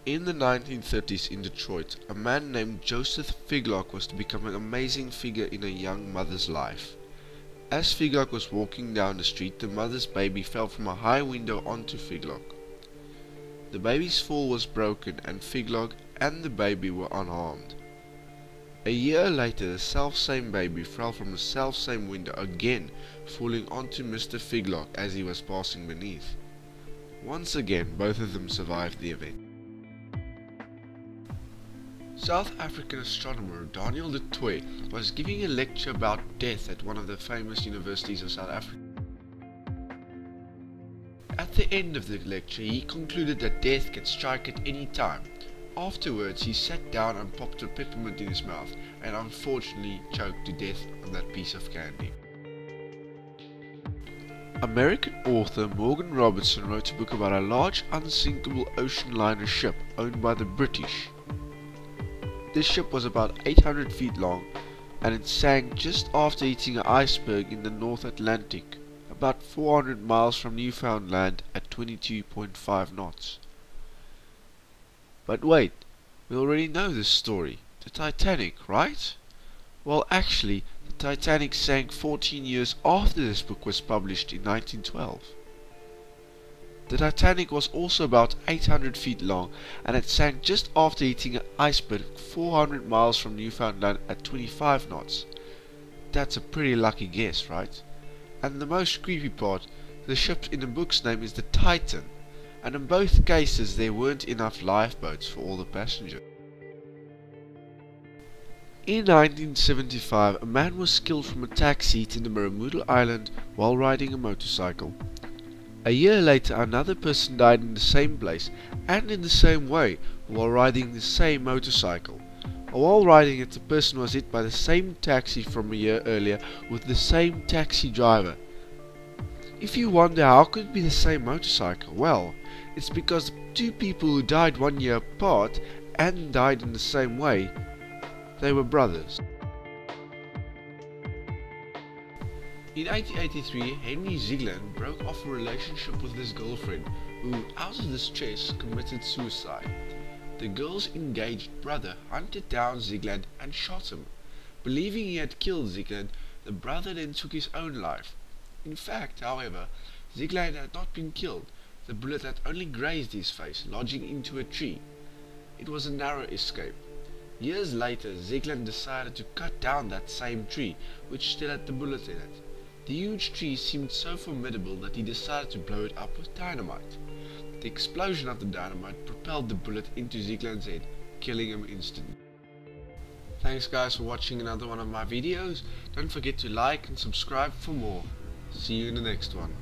In the 1930s in Detroit, a man named Joseph Figlock was to become an amazing figure in a young mother's life. As Figlock was walking down the street, the mother's baby fell from a high window onto Figlock. The baby's fall was broken and Figlock and the baby were unharmed. A year later, the self-same baby fell from the self-same window again, falling onto Mr. Figlock as he was passing beneath. Once again, both of them survived the event. South African astronomer Daniel du Toit was giving a lecture about death at one of the famous universities of South Africa. At the end of the lecture, he concluded that death can strike at any time. Afterwards, he sat down and popped a peppermint in his mouth and unfortunately choked to death on that piece of candy. American author Morgan Robertson wrote a book about a large unsinkable ocean liner ship owned by the British. This ship was about 800 feet long and it sank just after hitting an iceberg in the North Atlantic, about 400 miles from Newfoundland at 22.5 knots. But wait, we already know this story, the Titanic, right? Well, actually, the Titanic sank 14 years after this book was published in 1912. The Titanic was also about 800 feet long and it sank just after hitting an iceberg 400 miles from Newfoundland at 25 knots. That's a pretty lucky guess, right? And the most creepy part, the ship in the book's name is the Titan, and in both cases there weren't enough lifeboats for all the passengers. In 1975, a man was killed from a taxi seat in the Bermuda Island while riding a motorcycle. A year later, another person died in the same place and in the same way while riding the same motorcycle. While riding it, the person was hit by the same taxi from a year earlier with the same taxi driver. If you wonder how could it be the same motorcycle, well, it's because the two people who died 1 year apart and died in the same way, they were brothers. In 1883, Henry Ziegler broke off a relationship with his girlfriend, who, out of distress, committed suicide. The girl's engaged brother hunted down Ziegler and shot him. Believing he had killed Ziegler, the brother then took his own life. In fact, however, Ziegler had not been killed. The bullet had only grazed his face, lodging into a tree. It was a narrow escape. Years later, Ziegler decided to cut down that same tree, which still had the bullet in it. The huge tree seemed so formidable that he decided to blow it up with dynamite. The explosion of the dynamite propelled the bullet into Ziegler's head, killing him instantly. Thanks guys for watching another one of my videos. Don't forget to like and subscribe for more. See you in the next one.